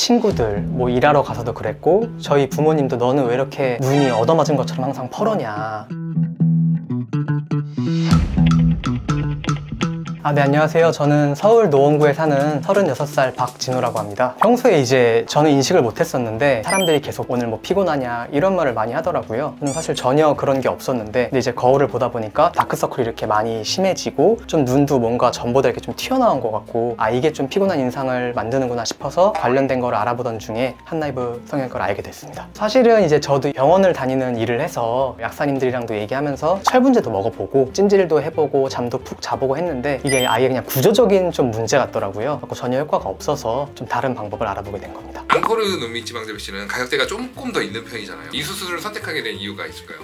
친구들 뭐 일하러 가서도 그랬고 저희 부모님도 너는 왜 이렇게 눈이 얻어맞은 것처럼 항상 펄어냐. 네, 안녕하세요. 저는 서울 노원구에 사는 36살 박진우라고 합니다. 평소에 이제 저는 인식을 못했었는데 사람들이 계속 오늘 뭐 피곤하냐 이런 말을 많이 하더라고요. 저는 사실 전혀 그런 게 없었는데 근데 이제 거울을 보다 보니까 다크서클이 이렇게 많이 심해지고 좀 눈도 뭔가 전보다 이렇게 좀 튀어나온 것 같고 이게 좀 피곤한 인상을 만드는구나 싶어서 관련된 걸 알아보던 중에 한나이브 성형외과를 알게 됐습니다. 사실은 이제 저도 병원을 다니는 일을 해서 약사님들이랑도 얘기하면서 철분제도 먹어보고 찜질도 해보고 잠도 푹 자보고 했는데 이게 아예 그냥 구조적인 좀 문제 같더라고요. 그래서 전혀 효과가 없어서 좀 다른 방법을 알아보게 된 겁니다. 앙코르 눈밑 지방 재배치는 가격대가 조금 더 있는 편이잖아요. 이 수술을 선택하게 된 이유가 있을까요?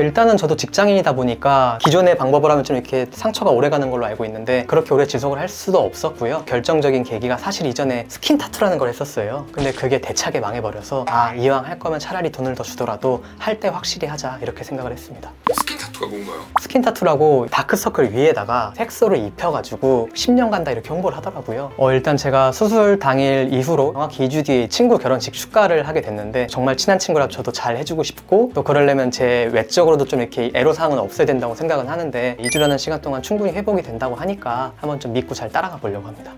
일단은 저도 직장인이다 보니까 기존의 방법을 하면 좀 이렇게 상처가 오래 가는 걸로 알고 있는데 그렇게 오래 지속을 할 수도 없었고요. 결정적인 계기가 사실 이전에 스킨 타투라는 걸 했었어요. 근데 그게 대차게 망해버려서 이왕 할 거면 차라리 돈을 더 주더라도 할 때 확실히 하자 이렇게 생각을 했습니다. 스킨 타투가 뭔가요? 스킨 타투라고 다크서클 위에다가 색소를 입혀가지고 10년 간다 이렇게 홍보를 하더라고요. 일단 제가 수술 당일 이후로 정확히 2주 뒤에 친구 결혼식 축가를 하게 됐는데 정말 친한 친구라 저도 잘 해주고 싶고 또 그러려면 제 외적으로도 좀 이렇게 애로사항은 없어야 된다고 생각은 하는데 2주라는 시간 동안 충분히 회복이 된다고 하니까 한번 좀 믿고 잘 따라가 보려고 합니다.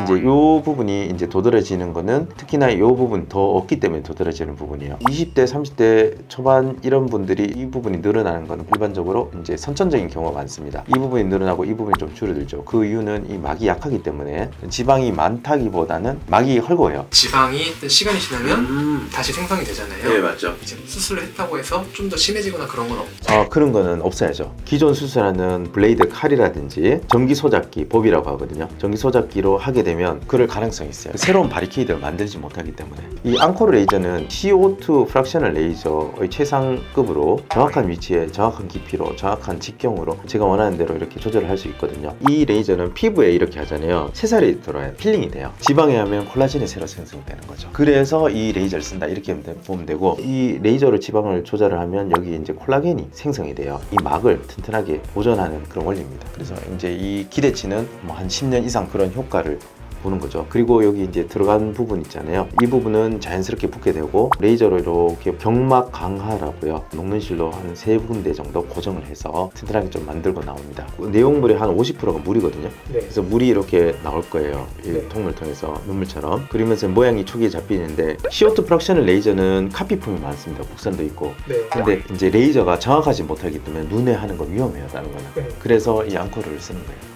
이제 이 부분이 이제 도드라지는 거는 특히나 이 부분 더 없기 때문에 도드라지는 부분이에요. 20대, 30대 초반 이런 분들이 이 부분이 늘어나는 건 일반적으로 이제 선천적인 경우가 많습니다. 이 부분이 늘어나고 이 부분이 좀 줄어들죠. 그 이유는 이 막이 약하기 때문에 지방이 많다기보다는 막이 헐거워요. 지방이 시간이 지나면 다시 생성이 되잖아요. 네, 맞죠. 이제 수술을 했다고 해서 좀 더 심해지거나 그런 건 없죠? 그런 거는 없어야죠. 기존 수술하는 블레이드 칼이라든지 전기 소작기, 법이라고 하거든요. 전기 소작기로 하게 되면 그럴 가능성이 있어요. 새로운 바리케이드를 만들지 못하기 때문에. 이 앙코르 레이저는 CO2 프랙셔널 레이저의 최상급으로 정확한 위치에 정확한 깊이로 정확한 직경으로 제가 원하는 대로 이렇게 조절을 할 수 있거든요. 이 레이저는 피부에 이렇게 하잖아요. 새살이 들어와요. 필링이 돼요. 지방에 하면 콜라겐이 새로 생성되는 거죠. 그래서 이 레이저를 쓴다 이렇게 보면 되고, 이 레이저로 지방을 조절을 하면 여기 이제 콜라겐이 생성이 돼요. 이 막을 튼튼하게 보존하는 그런 원리입니다. 그래서 이제 이 기대치는 뭐 한 10년 이상 그런 효과를 보는 거죠. 그리고 여기 이제 들어간 부분 있잖아요. 이 부분은 자연스럽게 붓게 되고 레이저로 이렇게 경막 강화라고요. 녹는실로 한 3군데 정도 고정을 해서 튼튼하게 좀 만들고 나옵니다. 내용물의 한 50%가 물이거든요. 네. 그래서 물이 이렇게 나올 거예요. 이 네. 통을 통해서 눈물처럼. 그러면서 모양이 초기에 잡히는데 CO2 프랙셔널 레이저는 카피품이 많습니다. 국산도 있고. 네. 근데 이제 레이저가 정확하지 못하기 때문에 눈에 하는 건 위험해요. 다른 거는. 네. 그래서 이 앙코르를 쓰는 거예요.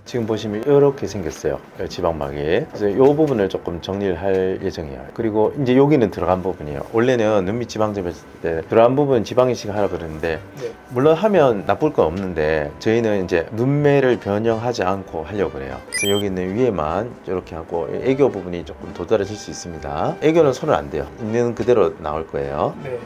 지금 보시면 이렇게 생겼어요. 지방막이. 그래서 이 부분을 조금 정리를 할 예정이에요. 그리고 이제 여기는 들어간 부분이에요. 원래는 눈밑 지방 재배칠 때 들어간 부분 지방 이식 하라 그러는데 네. 물론 하면 나쁠 건 없는데 저희는 이제 눈매를 변형하지 않고 하려고 그래요. 그래서 여기 있는 위에만 이렇게 하고 애교 부분이 조금 도드라질 수 있습니다. 애교는 손을 안 대요. 있는 그대로 나올 거예요. 네.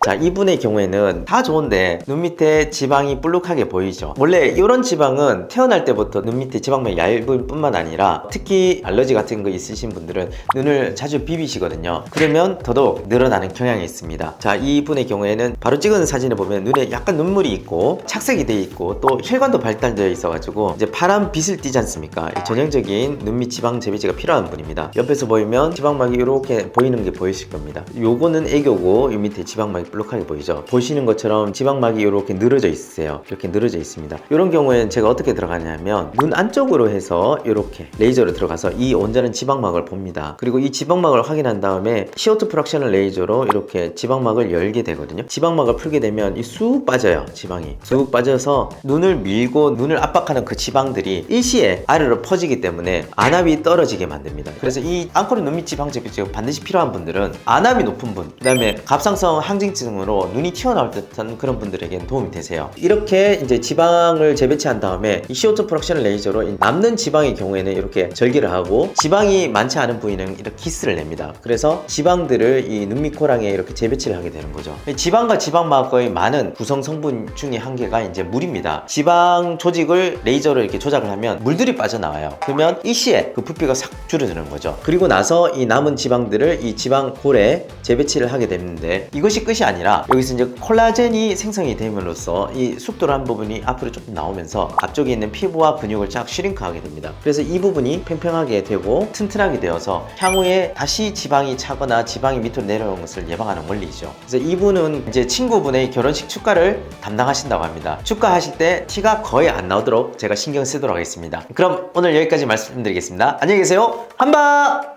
자, 이분의 경우에는 다 좋은데 눈 밑에 지방이 볼록하게 보이죠. 원래 이런 지방은 태어날 때부터 눈 밑에 지방만 얇을 뿐만 아니라 특히 알러지 같은 거 있으신 분들은 눈을 자주 비비시거든요. 그러면 더더욱 늘어나는 경향이 있습니다. 자, 이분의 경우에는 바로 찍은 사진을 보면 눈에 약간 눈물이 있고 착색이 돼 있고 또 혈관도 발달되어 있어가지고 이제 파란 빛을 띠지 않습니까? 전형적인 눈 밑 지방 재배치가 필요한 분입니다. 옆에서 보이면 지방막이 이렇게 보이는 게 보이실 겁니다. 요거는 애교고 이 밑에 지방막이 볼록하게 보이죠. 보시는 것처럼 지방막이 이렇게 늘어져 있으세요. 이렇게 늘어져 있습니다. 이런 경우에는 제가 어떻게 들어가냐면 눈 안쪽으로 해서 이렇게 레이저로 들어가서 이 온전한 지방막을 봅니다. 그리고 이 지방막을 확인한 다음에 CO2 프랙셔널 레이저로 이렇게 지방막을 열게 되거든요. 지방막을 풀게 되면 이 쑥 빠져요. 지방이 쑥 빠져서 눈을 밀고 눈을 압박하는 그 지방들이 일시에 아래로 퍼지기 때문에 안압이 떨어지게 만듭니다. 그래서 이 앙코르 눈밑 지방 재배치가 반드시 필요한 분들은 안압이 높은 분, 그 다음에 갑상선 항진증 으로 눈이 튀어나올 듯한 그런 분들에겐 도움이 되세요. 이렇게 이제 지방을 재배치한 다음에 이 CO2 프랙셔널 레이저로 남는 지방의 경우에는 이렇게 절개를 하고 지방이 많지 않은 부위는 이렇게 기스를 냅니다. 그래서 지방들을 이 눈밑코랑에 이렇게 재배치를 하게 되는 거죠. 지방과 지방막의 많은 구성 성분 중에 한 개가 이제 물입니다. 지방 조직을 레이저로 이렇게 조작을 하면 물들이 빠져나와요. 그러면 일시에 그 부피가 싹 줄어드는 거죠. 그리고 나서 이 남은 지방들을 이 지방골에 재배치를 하게 되는데 이것이 끝이 아니에요. 아니라 여기서 이제 콜라겐이 생성이 됨으로써 이 숙돌한 부분이 앞으로 조금 나오면서 앞쪽에 있는 피부와 근육을 쫙 슈링크하게 됩니다. 그래서 이 부분이 팽팽하게 되고 튼튼하게 되어서 향후에 다시 지방이 차거나 지방이 밑으로 내려오는 것을 예방하는 원리죠. 그래서 이분은 이제 친구분의 결혼식 축가를 담당하신다고 합니다. 축가하실 때 티가 거의 안 나오도록 제가 신경 쓰도록 하겠습니다. 그럼 오늘 여기까지 말씀드리겠습니다. 안녕히 계세요. 한바!